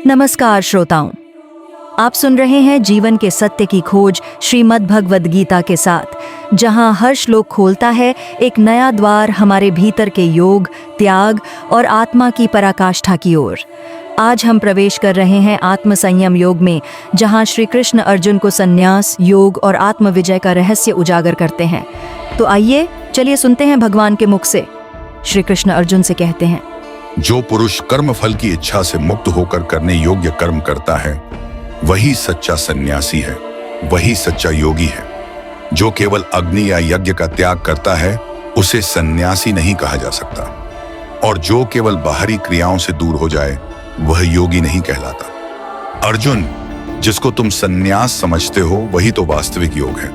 नमस्कार श्रोताओं, आप सुन रहे हैं जीवन के सत्य की खोज श्रीमद् भगवद गीता के साथ, जहां हर श्लोक खोलता है एक नया द्वार हमारे भीतर के योग, त्याग और आत्मा की पराकाष्ठा की ओर। आज हम प्रवेश कर रहे हैं आत्म संयम योग में, जहां श्री कृष्ण अर्जुन को संन्यास, योग और आत्म विजय का रहस्य उजागर करते हैं। तो आइए चलिए सुनते हैं भगवान के मुख से। श्री कृष्ण अर्जुन से कहते हैं, जो पुरुष कर्म फल की इच्छा से मुक्त होकर करने योग्य कर्म करता है, वही सच्चा सन्यासी है, वही सच्चा योगी है। जो केवल अग्नि या यज्ञ का त्याग करता है, उसे सन्यासी नहीं कहा जा सकता। और जो केवल बाहरी क्रियाओं से दूर हो जाए, वह योगी नहीं कहलाता। अर्जुन, जिसको तुम सन्यास समझते हो, वही तो वास्तविक योग है,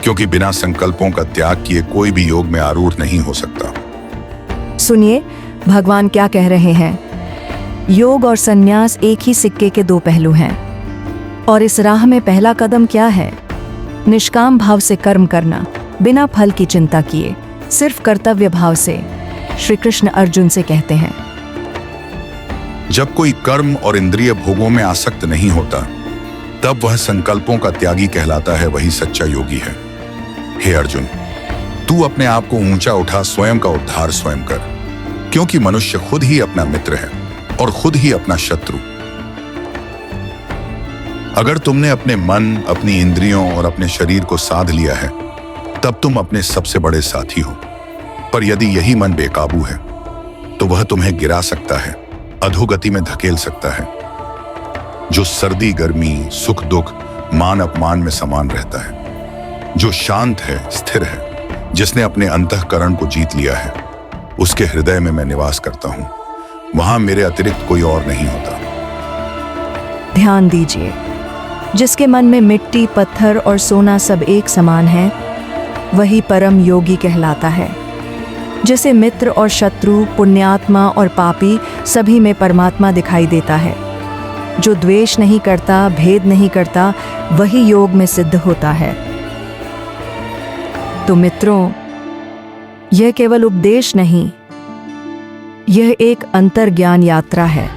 क्योंकि बिना संकल्पों का त्याग किए कोई भी योग में आरूढ़ नहीं हो सकता। सुनिए भगवान क्या कह रहे हैं। योग और संन्यास एक ही सिक्के के दो पहलू हैं, और इस राह में पहला कदम क्या है? निष्काम भाव से कर्म करना, बिना फल की चिंता किए, सिर्फ कर्तव्य भाव से। श्री कृष्ण अर्जुन से कहते हैं, जब कोई कर्म और इंद्रिय भोगों में आसक्त नहीं होता, तब वह संकल्पों का त्यागी कहलाता है, वही सच्चा योगी है। हे अर्जुन, तू अपने आप को ऊंचा उठा, स्वयं का उद्धार स्वयं कर, क्योंकि मनुष्य खुद ही अपना मित्र है और खुद ही अपना शत्रु। अगर तुमने अपने मन, अपनी इंद्रियों और अपने शरीर को साध लिया है, तब तुम अपने सबसे बड़े साथी हो। पर यदि यही मन बेकाबू है, तो वह तुम्हें गिरा सकता है, अधोगति में धकेल सकता है। जो सर्दी गर्मी, सुख दुख, मान अपमान में समान रहता है, जो शांत है, स्थिर है, जिसने अपने अंतःकरण को जीत लिया है, उसके हृदय में मैं निवास करता हूं। वहां मेरे अतिरिक्त कोई और नहीं होता। ध्यान दीजिए, जिसके मन में मिट्टी, पत्थर और सोना सब एक समान है, वही परम योगी कहलाता है। जिसे मित्र और शत्रु, पुण्यात्मा और पापी सभी में परमात्मा दिखाई देता है। जो द्वेष नहीं करता, भेद नहीं करता, वही योग में सिद्ध होता है। तो मित्रों, यह केवल उपदेश नहीं, यह एक अंतर्ज्ञान यात्रा है,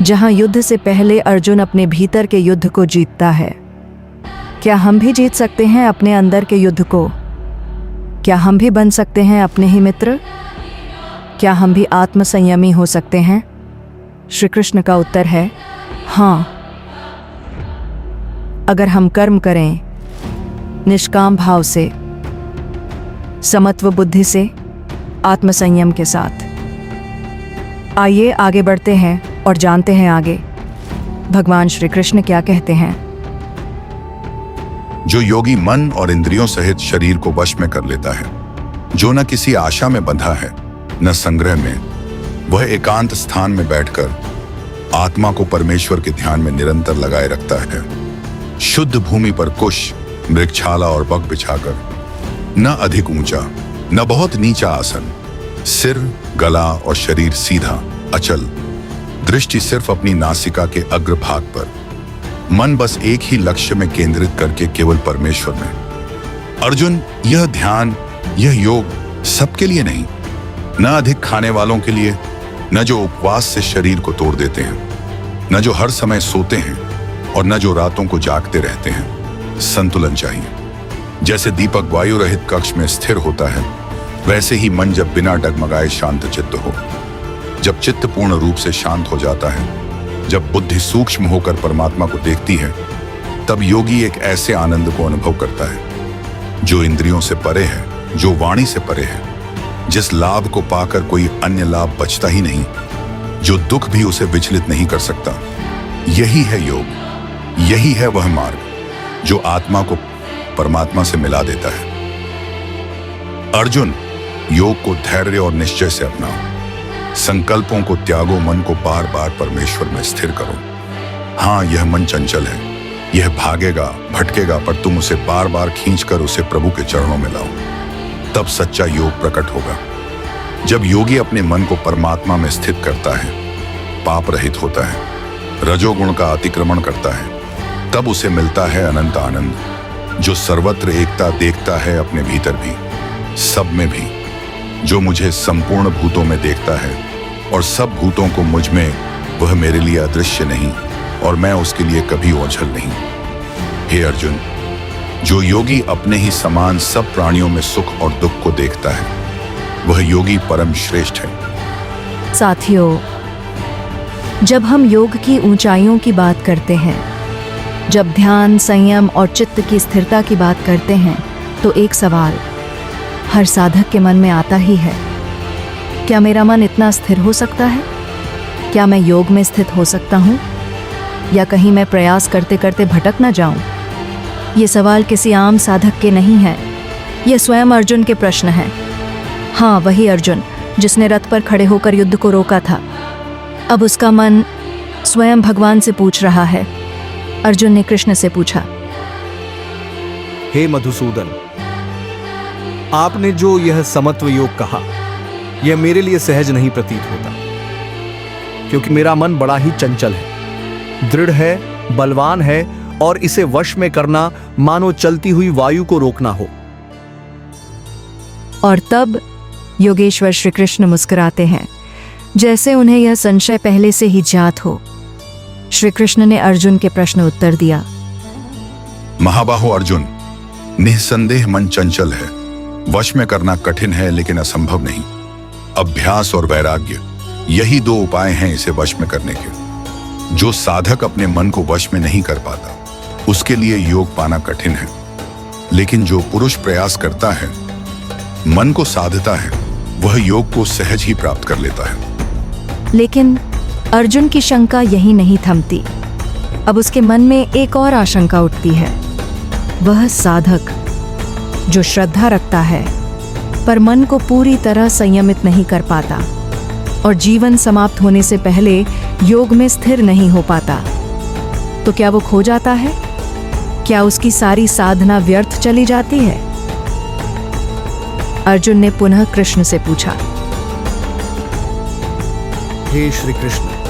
जहां युद्ध से पहले अर्जुन अपने भीतर के युद्ध को जीतता है। क्या हम भी जीत सकते हैं अपने अंदर के युद्ध को? क्या हम भी बन सकते हैं अपने ही मित्र? क्या हम भी आत्मसंयमी हो सकते हैं? श्री कृष्ण का उत्तर है हाँ। अगर हम कर्म करें निष्काम भाव से, समत्व बुद्धि से, आत्मसंयम के साथ। आइए आगे बढ़ते हैं और जानते हैं आगे भगवान श्री कृष्ण क्या कहते हैं। जो योगी मन और इंद्रियों सहित शरीर को वश में कर लेता है, जो न किसी आशा में बंधा है, न संग्रह में, वह एकांत स्थान में बैठकर आत्मा को परमेश्वर के ध्यान में निरंतर लगाए रखता है। शुद्ध भूमि पर कुश, मृगछाला और बक बिछाकर, न अधिक ऊंचा न बहुत नीचा आसन, सिर, गला और शरीर सीधा, अचल, दृष्टि सिर्फ अपनी नासिका के अग्रभाग पर, मन बस एक ही लक्ष्य में केंद्रित करके केवल परमेश्वर में। अर्जुन, यह ध्यान, यह योग सबके लिए नहीं, न अधिक खाने वालों के लिए, न जो उपवास से शरीर को तोड़ देते हैं, न जो हर समय सोते हैं और न जो रातों को जागते रहते हैं। संतुलन चाहिए। जैसे दीपक वायु रहित कक्ष में स्थिर होता है, वैसे ही मन जब बिना डगमगाए शांत चित्त हो। जब चित्त पूर्ण रूप से शांत हो जाता है, जब बुद्धि सूक्ष्म होकर परमात्मा को देखती है, तब योगी एक ऐसे आनंद को अनुभव करता है जो इंद्रियों से परे है, जो वाणी से परे है, जिस लाभ को पाकर कोई अन्य लाभ बचता ही नहीं, जो दुख भी उसे विचलित नहीं कर सकता। यही है योग, यही है वह मार्ग जो आत्मा को परमात्मा से मिला देता है। अर्जुन, योग को धैर्य और निश्चय से अपनाओ। संकल्पों को त्यागो, मन को बार बार परमेश्वर में स्थिर करो। हाँ, यह मन चंचल है, यह भागेगा, भटकेगा, पर तुम उसे बार बार खींचकर उसे प्रभु के चरणों में लाओ, तब सच्चा योग प्रकट होगा। जब योगी अपने मन को परमात्मा में स्थित करता है, पाप रहित होता है, रजोगुण का अतिक्रमण करता है, तब उसे मिलता है अनंत आनंद, जो सर्वत्र एकता देखता है, अपने भीतर भी, सब में भी। जो मुझे संपूर्ण भूतों में देखता है और सब भूतों को मुझ में वह मेरे लिए अदृश्य नहीं और मैं उसके लिए कभी ओझल नहीं। हे अर्जुन, जो योगी अपने ही समान सब प्राणियों में सुख और दुख को देखता है, वह योगी परम श्रेष्ठ है। साथियों, जब हम योग की ऊंचाइयों की बात करते हैं, जब ध्यान, संयम और चित्त की स्थिरता की बात करते हैं, तो एक सवाल हर साधक के मन में आता ही है, क्या मेरा मन इतना स्थिर हो सकता है? क्या मैं योग में स्थित हो सकता हूँ? या कहीं मैं प्रयास करते करते भटक न जाऊं? ये सवाल किसी आम साधक के नहीं है, ये स्वयं अर्जुन के प्रश्न हैं। हाँ, वही अर्जुन जिसने रथ पर खड़े होकर युद्ध को रोका था। अब उसका मन स्वयं भगवान से पूछ रहा है। अर्जुन ने कृष्ण से पूछा, हे मधुसूदन, आपने जो यह समत्व योग कहा, यह मेरे लिए सहज नहीं प्रतीत होता, क्योंकि मेरा मन बड़ा ही चंचल है, दृढ़ है, बलवान है, और इसे वश में करना मानो चलती हुई वायु को रोकना हो। और तब योगेश्वर श्री कृष्ण मुस्कुराते हैं, जैसे उन्हें यह संशय पहले से ही ज्ञात हो। श्री कृष्ण ने अर्जुन के प्रश्न उत्तर दिया। महाबाहो अर्जुन, निस्संदेह मन चंचल है, वश में करना कठिन है लेकिन असंभव नहीं। अभ्यास और वैराग्य, यही दो उपाय हैं इसे वश में करने के। जो साधक अपने मन को वश में नहीं कर पाता, उसके लिए योग पाना कठिन है, लेकिन जो पुरुष प्रयास करता है, मन को साधता है, वह योग को सहज ही प्राप्त कर लेता है। लेकिन अर्जुन की शंका यही नहीं थमती। अब उसके मन में एक और आशंका उठती है। वह साधक जो श्रद्धा रखता है, पर मन को पूरी तरह संयमित नहीं कर पाता और जीवन समाप्त होने से पहले योग में स्थिर नहीं हो पाता, तो क्या वो खो जाता है? क्या उसकी सारी साधना व्यर्थ चली जाती है? अर्जुन ने पुनः कृष्ण से पूछा। हे श्री कृष्ण,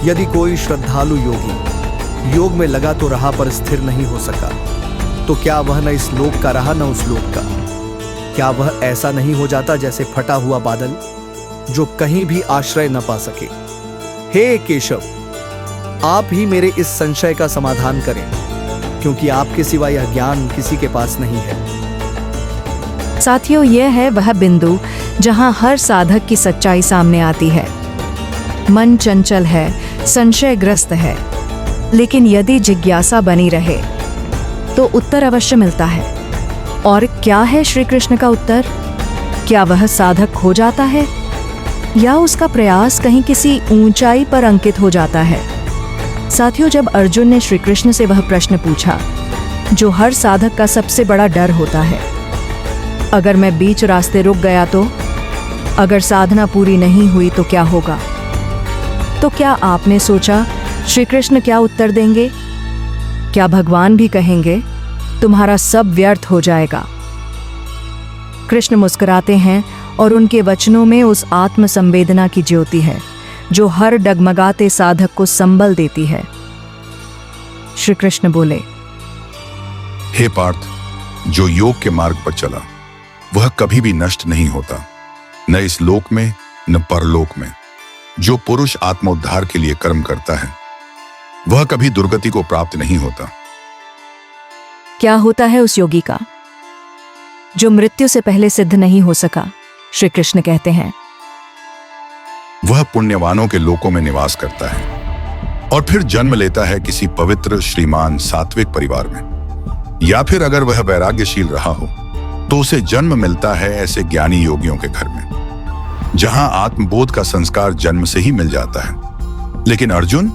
यदि कोई श्रद्धालु योगी योग में लगा तो रहा पर स्थिर नहीं हो सका, तो क्या वह न इस लोक का रहा न उस लोक का? क्या वह ऐसा नहीं हो जाता जैसे फटा हुआ बादल जो कहीं भी आश्रय न पा सके? हे केशव, आप ही मेरे इस संशय का समाधान करें, क्योंकि आपके सिवा यह ज्ञान किसी के पास नहीं है। साथियों, यह है वह बिंदु जहां हर साधक की सच्चाई सामने आती है। मन चंचल है, संशयग्रस्त है, लेकिन यदि जिज्ञासा बनी रहे तो उत्तर अवश्य मिलता है। और क्या है श्री कृष्ण का उत्तर? क्या वह साधक खो जाता है या उसका प्रयास कहीं किसी ऊंचाई पर अंकित हो जाता है? साथियों, जब अर्जुन ने श्री कृष्ण से वह प्रश्न पूछा जो हर साधक का सबसे बड़ा डर होता है, अगर मैं बीच रास्ते रुक गया तो, अगर साधना पूरी नहीं हुई तो क्या होगा, तो क्या आपने सोचा श्री कृष्ण क्या उत्तर देंगे? क्या भगवान भी कहेंगे तुम्हारा सब व्यर्थ हो जाएगा? कृष्ण मुस्कुराते हैं और उनके वचनों में उस आत्म संवेदना की ज्योति है जो हर डगमगाते साधक को संबल देती है। श्री कृष्ण बोले, हे पार्थ, जो योग के मार्ग पर चला वह कभी भी नष्ट नहीं होता, न इस लोक में न परलोक में। जो पुरुष आत्मोद्धार के लिए कर्म करता है, वह कभी दुर्गति को प्राप्त नहीं होता। क्या होता है उस योगी का जो मृत्यु से पहले सिद्ध नहीं हो सका? श्री कृष्ण कहते हैं, वह पुण्यवानों के लोकों में निवास करता है और फिर जन्म लेता है किसी पवित्र, श्रीमान, सात्विक परिवार में। या फिर अगर वह वैराग्यशील रहा हो तो उसे जन्म मिलता है ऐसे ज्ञानी योगियों के घर में, जहां आत्मबोध का संस्कार जन्म से ही मिल जाता है। लेकिन अर्जुन,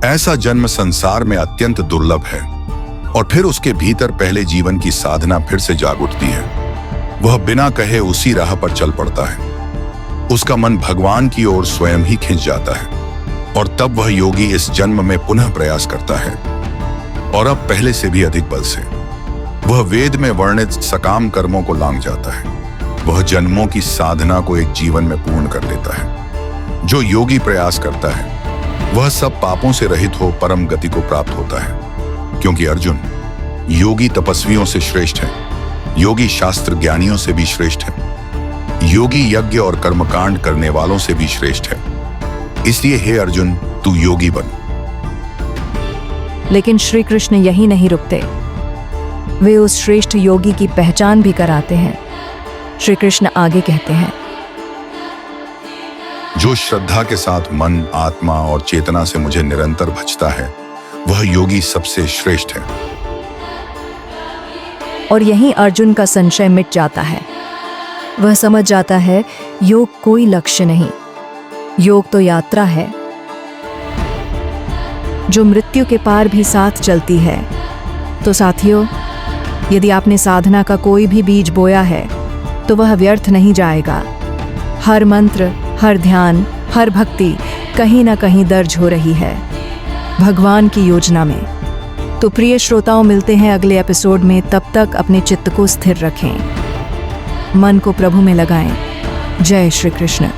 ऐसा जन्म संसार में अत्यंत दुर्लभ है और फिर उसके भीतर पहले जीवन की साधना फिर से जाग उठती है। वह बिना कहे उसी राह पर चल पड़ता है। उसका मन भगवान की ओर स्वयं ही खिंच जाता है और तब वह योगी इस जन्म में पुनः प्रयास करता है, और अब पहले से भी अधिक बल से। वह वेद में वर्णित सकाम कर्मों को लांघ जाता है। वह जन्मों की साधना को एक जीवन में पूर्ण कर लेता है। जो योगी प्रयास करता है वह सब पापों से रहित हो परम गति को प्राप्त होता है। क्योंकि अर्जुन, योगी तपस्वियों से श्रेष्ठ है, योगी शास्त्र ज्ञानियों से भी श्रेष्ठ है, योगी यज्ञ और कर्मकांड करने वालों से भी श्रेष्ठ है। इसलिए हे अर्जुन, तू योगी बन। लेकिन श्री कृष्ण यही नहीं रुकते, वे उस श्रेष्ठ योगी की पहचान भी कराते हैं। श्री कृष्ण आगे कहते हैं, जो श्रद्धा के साथ मन, आत्मा और चेतना से मुझे निरंतर भजता है, वह योगी सबसे श्रेष्ठ है। और यहीं अर्जुन का संशय मिट जाता है। वह समझ जाता है योग कोई लक्ष्य नहीं, योग तो यात्रा है जो मृत्यु के पार भी साथ चलती है। तो साथियों, यदि आपने साधना का कोई भी बीज बोया है तो वह व्यर्थ नहीं जाएगा। हर मंत्र, हर ध्यान, हर भक्ति कहीं ना कहीं दर्ज हो रही है भगवान की योजना में। तो प्रिय श्रोताओं, मिलते हैं अगले एपिसोड में। तब तक अपने चित्त को स्थिर रखें, मन को प्रभु में लगाएं। जय श्री कृष्ण।